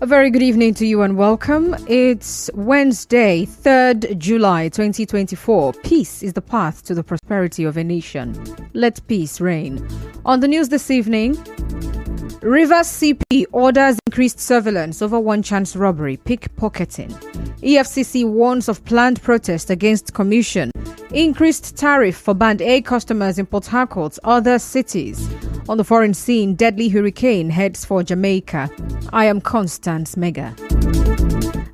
very good evening to you and welcome. It's Wednesday, 3rd July 2024. Peace is the path to the prosperity of a nation. Let peace reign. On the news this evening, Rivers CP orders increased surveillance over one chance robbery, pickpocketing. EFCC warns of planned protest against commission. Increased tariff for Band A customers in Port Harcourt, other cities. On the foreign scene, deadly hurricane heads for Jamaica. I am Constance Mega.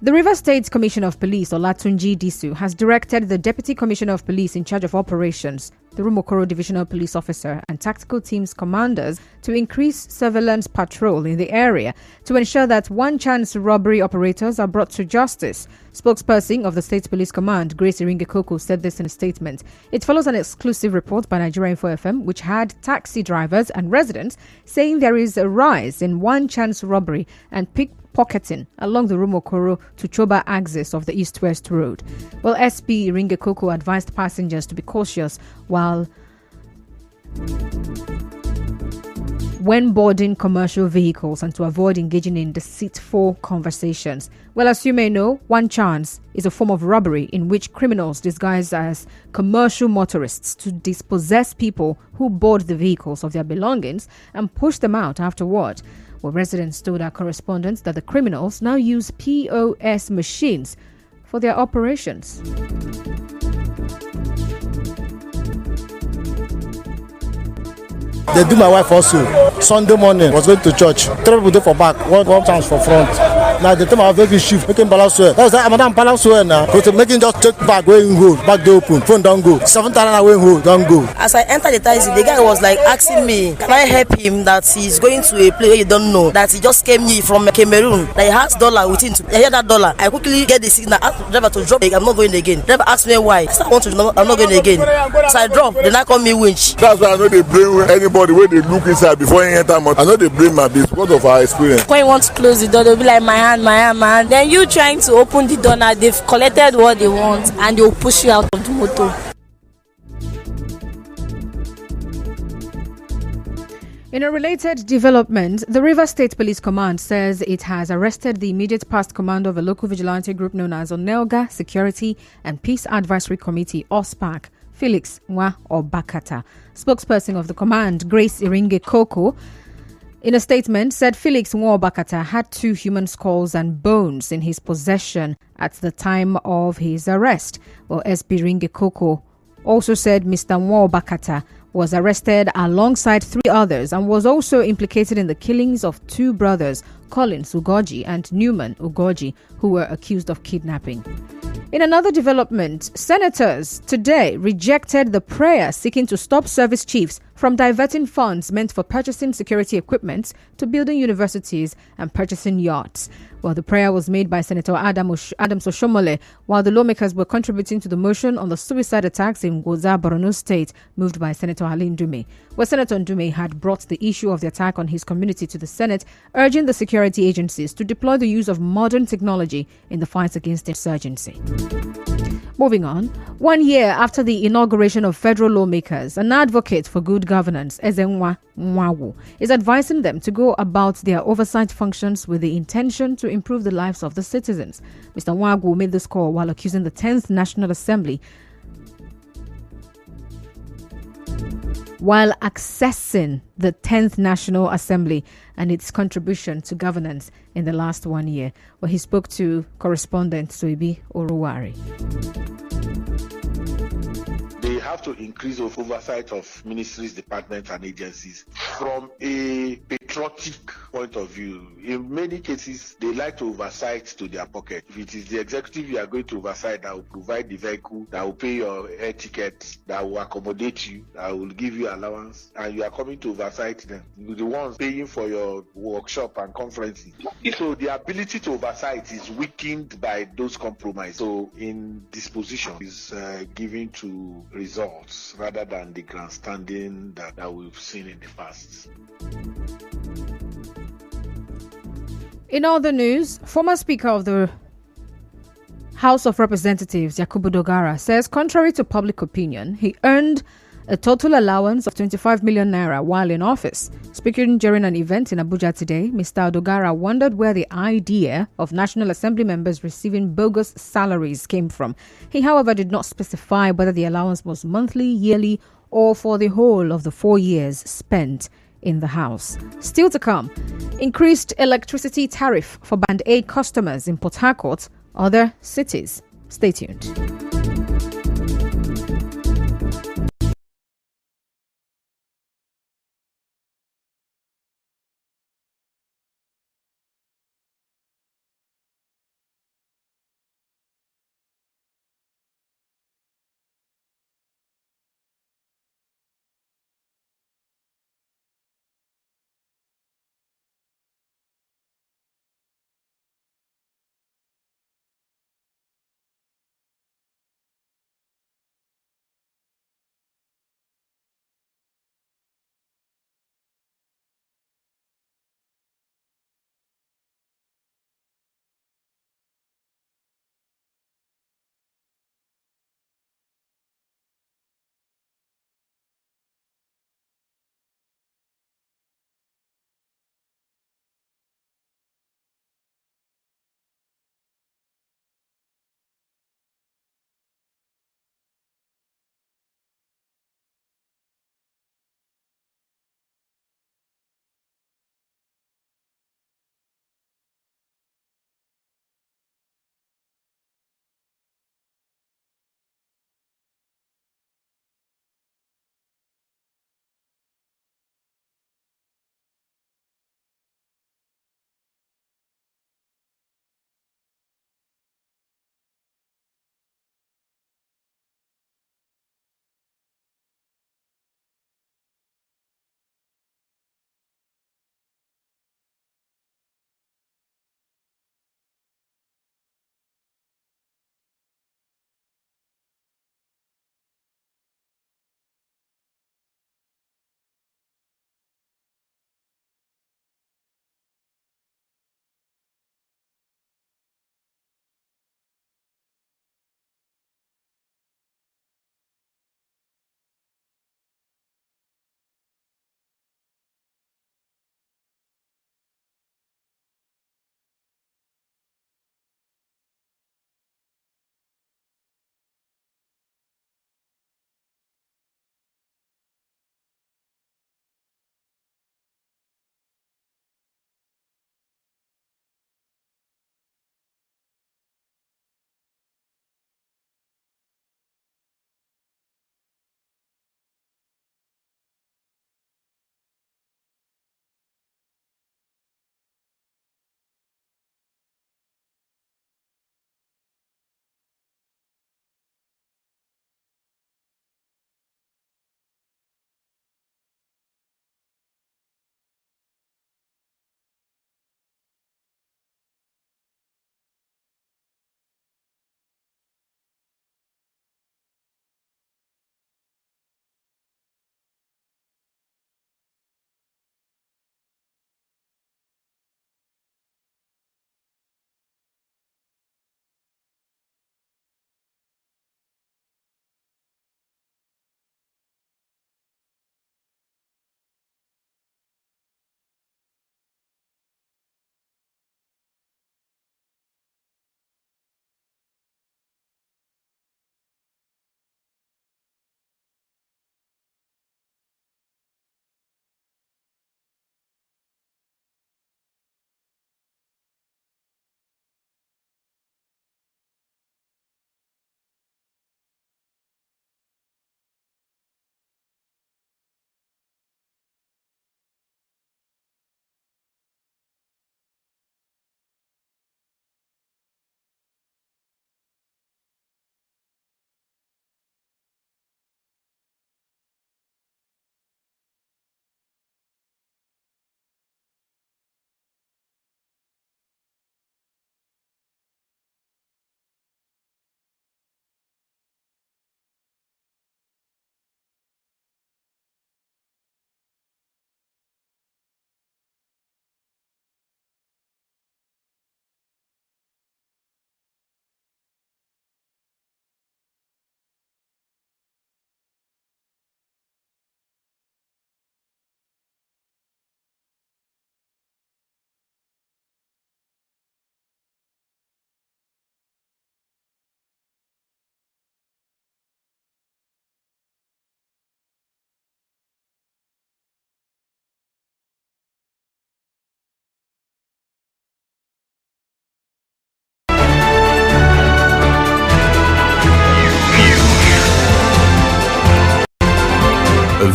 The Rivers State Commissioner of Police, Olatunji Disu, has directed the Deputy Commissioner of Police in charge of operations, the Rumokoro Divisional Police Officer and Tactical Teams commanders to increase surveillance patrol in the area to ensure that one-chance robbery operators are brought to justice. Spokesperson of the State Police Command, Grace Iringekoko, said this in a statement. It follows an exclusive report by Nigeria Info FM, which had taxi drivers and residents saying there is a rise in one-chance robbery and pickpocketing along the Rumokoro to Choba axis of the east-west road. Well, SP Iringekoko advised passengers to be cautious when boarding commercial vehicles and to avoid engaging in deceitful conversations. Well, as you may know, one chance is a form of robbery in which criminals disguise as commercial motorists to dispossess people who board the vehicles of their belongings and push them out afterward. Well, residents told our correspondents that the criminals now use POS machines for their operations. They do my wife also. Sunday morning, was going to church. 3 people there for back, one chance for front. Now the time I have very shift, making balance well. That was that Madam balance well now. But making just take back, going hold, back door open, phone don't go. 7,000 away hold, don't go. As I entered the taxi, the guy was like asking me, can I help him that he's going to a place where you don't know, that he just came here from Cameroon, that he has dollar with him. I hear that dollar. I quickly get the signal, ask the driver to drop. I'm not going again. The driver asked me why. I said I want to know, I'm not going again. So I drop. Then I call me winch. That's why I know they blame anybody when they look inside before you enter. I know they blame my business because of our experience. When you want to close the door, they'll be like, my hand. Then you trying to open the door now, they've collected what they want and they'll push you out of the motor. In a related development, the Rivers State Police Command says it has arrested the immediate past commander of a local vigilante group known as Onelga Security and Peace Advisory Committee, OSPAC, Felix Nwa Obakata. Spokesperson of the command, Grace Iringekoko, in a statement said Felix Nwa Obakata had 2 human skulls and bones in his possession at the time of his arrest. Well, SP Iringekoko also said Mr. Nwa Obakata was arrested alongside 3 others and was also implicated in the killings of 2 brothers, Collins Ugoji and Newman Ugoji, who were accused of kidnapping. In another development, senators today rejected the prayer seeking to stop service chiefs from diverting funds meant for purchasing security equipment to building universities and purchasing yachts. Well, the prayer was made by Senator Adams Oshomole while the lawmakers were contributing to the motion on the suicide attacks in Goza, Borno State, moved by Senator Halin Dume. Well, Senator Ndume had brought the issue of the attack on his community to the Senate, urging the security agencies to deploy the use of modern technology in the fight against insurgency. Moving on, 1 year after the inauguration of federal lawmakers, an advocate for good governance, Ezenwa Nwawu, is advising them to go about their oversight functions with the intention to improve the lives of the citizens. Mr. Nwawu made this call while accusing the 10th National Assembly while accessing the 10th National Assembly and its contribution to governance in the last 1 year. Well, he spoke to correspondent Soibi Oruwari. They have to increase the oversight of ministries, departments, and agencies from a patriotic point of view. In many cases, they like to oversight to their pocket. If it is the executive you are going to oversight that will provide the vehicle, that will pay your air ticket, that will accommodate you, that will give you allowance, and you are coming to oversight them, you're the ones paying for your workshop and conferences. So the ability to oversight is weakened by those compromises. So in this position is given to results rather than the grandstanding that we've seen in the past. In other news, former Speaker of the House of Representatives, Yakubu Dogara, says contrary to public opinion, he earned a total allowance of 25 million naira while in office. Speaking during an event in Abuja today, Mr. Odogara wondered where the idea of National Assembly members receiving bogus salaries came from. He, however, did not specify whether the allowance was monthly, yearly, or for the whole of the 4 years spent in the House. Still to come, increased electricity tariff for Band A customers in Port Harcourt, other cities. Stay tuned.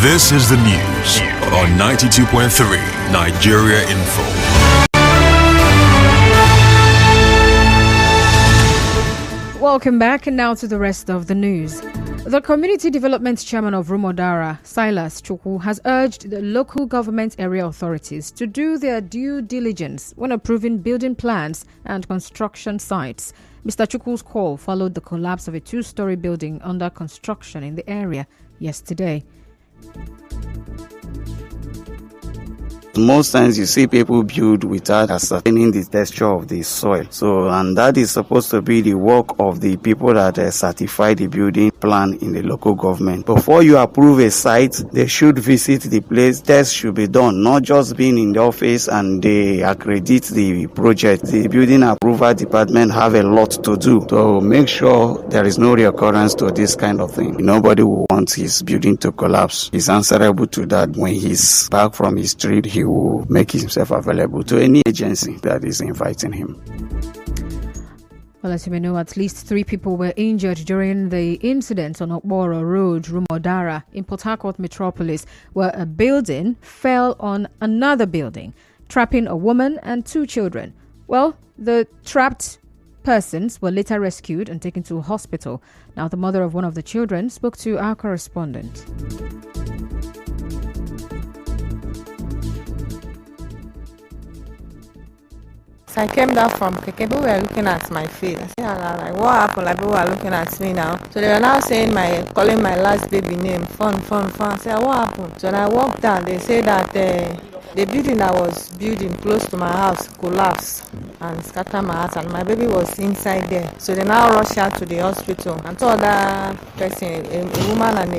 This is the news on 92.3 Nigeria Info. Welcome back, and now to the rest of the news. The Community Development Chairman of Rumodara, Silas Chukwu, has urged the local government area authorities to do their due diligence when approving building plans and construction sites. Mr. Chukwu's call followed the collapse of a two-story building under construction in the area yesterday. Most times you see people build without ascertaining the texture of the soil. And that is supposed to be the work of the people that certify the building plan in the local government. Before you approve a site, they should visit the place. Tests should be done, not just being in the office and they accredit the project. The building approval department have a lot to do to make sure there is no reoccurrence to this kind of thing. Nobody will want his building to collapse. He's answerable to that. When he's back from his trip, he will make himself available to any agency that is inviting him. Well, as you may know, at least 3 people were injured during the incident on Okporo Road, Rumodara, in Port Harcourt metropolis, where a building fell on another building, trapping a woman and 2 children. Well, the trapped persons were later rescued and taken to a hospital. Now, the mother of one of the children spoke to our correspondent. I came down from Keke, people were looking at my face. I said, like, what happened? Like, people were looking at me now. So they were now saying calling my last baby name, fun. I said, what happened? So when I walked down, they said that the building I was building close to my house collapsed and scattered my house, and my baby was inside there. So they now rushed her to the hospital. And two other person, a woman and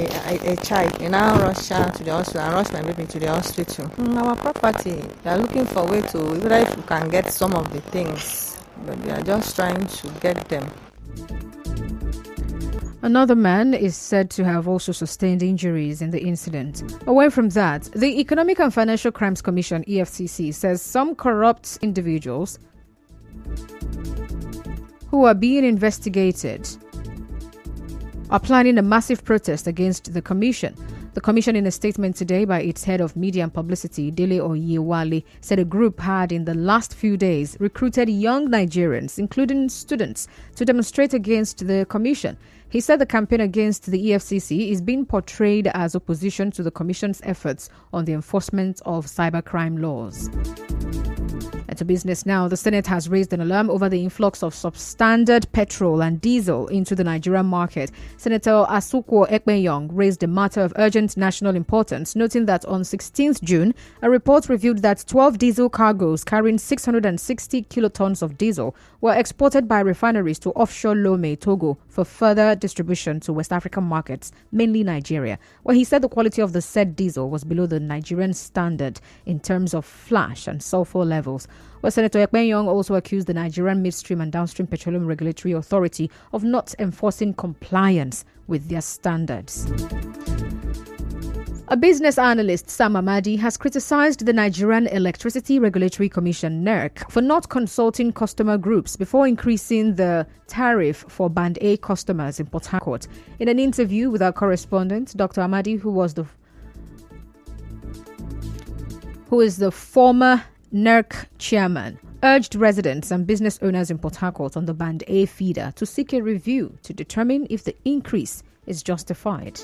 a child, they now rushed her to the hospital and rushed my baby to the hospital. Our property, they are looking for a way to, even if we can get some of the things, but they are just trying to get them. Another man is said to have also sustained injuries in the incident. Away from that, the Economic and Financial Crimes Commission, EFCC, says some corrupt individuals who are being investigated are planning a massive protest against the commission. The commission, in a statement today by its head of media and publicity, Dele Oyewale, said a group had in the last few days recruited young Nigerians, including students, to demonstrate against the commission. He said the campaign against the EFCC is being portrayed as opposition to the commission's efforts on the enforcement of cybercrime laws. And to business now, the Senate has raised an alarm over the influx of substandard petrol and diesel into the Nigerian market. Senator Asukwo Ekpenyong raised a matter of urgent national importance, noting that on 16th June, a report revealed that 12 diesel cargoes carrying 660 kilotons of diesel were exported by refineries to offshore Lome, Togo, for further distribution to West African markets, mainly Nigeria, where he said the quality of the said diesel was below the Nigerian standard in terms of flash and sulfur levels. Well, Senator Ekpenyong also accused the Nigerian Midstream and Downstream Petroleum Regulatory Authority of not enforcing compliance with their standards. A business analyst, Sam Amadi, has criticized the Nigerian Electricity Regulatory Commission, NERC, for not consulting customer groups before increasing the tariff for Band A customers in Port Harcourt. In an interview with our correspondent, Dr. Amadi, who is the former NERC chairman, urged residents and business owners in Port Harcourt on the Band A feeder to seek a review to determine if the increase is justified.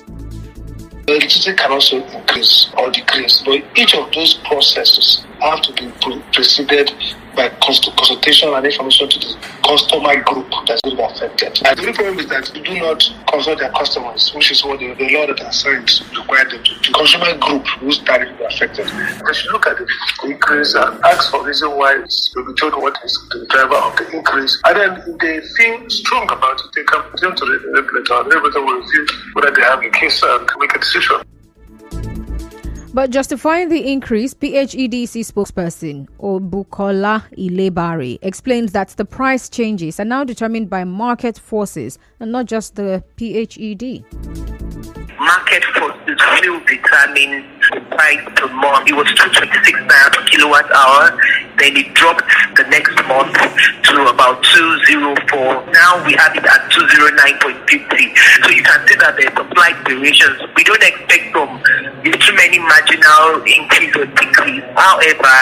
The electricity can also increase or decrease, but each of those processes have to be preceded by consultation and information to the customer group that's going to be affected. And the only problem is that they do not consult their customers, which is what the law that are signed require them to do. The consumer group whose tariff will be affected. They should look at the increase and ask for reason why they'll be told what is the driver of the increase. And then if they feel strong about it, they can present to the regulator, and the regulator will review whether they have a case and make a decision. But justifying the increase, PHEDC spokesperson Obukola Ilebari explains that the price changes are now determined by market forces and not just the PHED. Market forces will determine the price per month. It was 226 naira per kilowatt hour. Then it dropped the next month to about 204. Now we have it at 209.50. So you can see that there's some slight variations. We don't expect from the any marginal increase or decrease. However,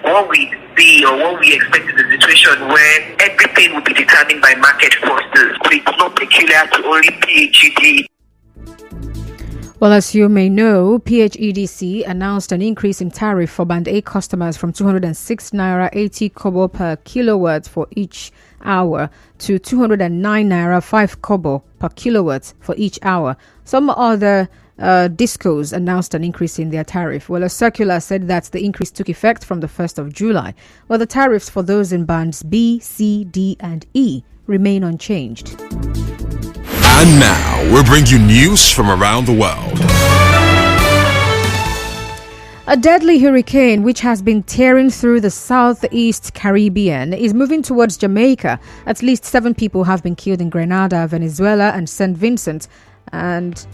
what we see or what we expect is a situation where everything will be determined by market forces. So it's not peculiar to only PHED. Well, as you may know, PHEDC announced an increase in tariff for Band A customers from 206 Naira 80 kobo per kilowatt for each hour to 209 Naira 5 kobo per kilowatt for each hour. Some other discos announced an increase in their tariff. Well, a circular said that the increase took effect from the 1st of July, while the tariffs for those in bands B, C, D, and E remain unchanged. And now, we'll bring you news from around the world. A deadly hurricane which has been tearing through the southeast Caribbean is moving towards Jamaica. At least 7 people have been killed in Grenada, Venezuela, and St. Vincent and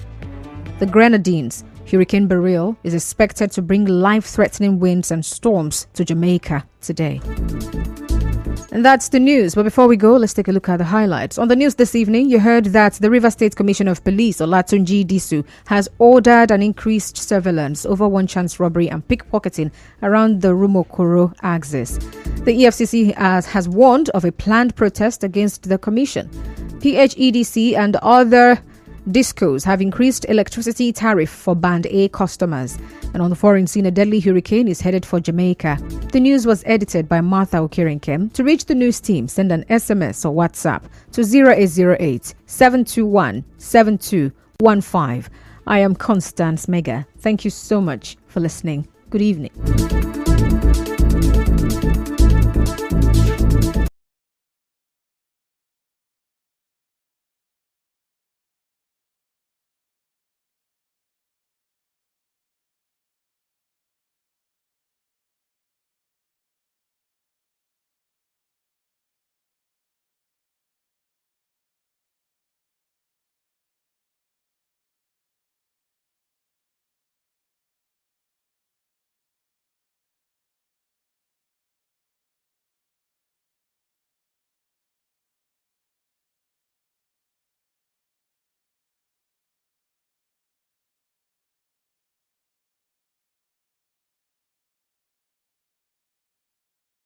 the Grenadines. Hurricane Beryl is expected to bring life-threatening winds and storms to Jamaica today. And that's the news. But before we go, let's take a look at the highlights. On the news this evening, you heard that the Rivers State Commissioner of Police, Olatunji Disu, has ordered an increased surveillance over one-chance robbery and pickpocketing around the Rumokoro axis. The EFCC has warned of a planned protest against the commission. PHEDC and other discos have increased electricity tariff for Band A customers. And on the foreign scene, a deadly hurricane is headed for Jamaica. The news was edited by Martha Okirinkem. To reach the news team, send an SMS or WhatsApp to 0808 721 7215. I am Constance Mega. Thank you so much for listening. Good evening.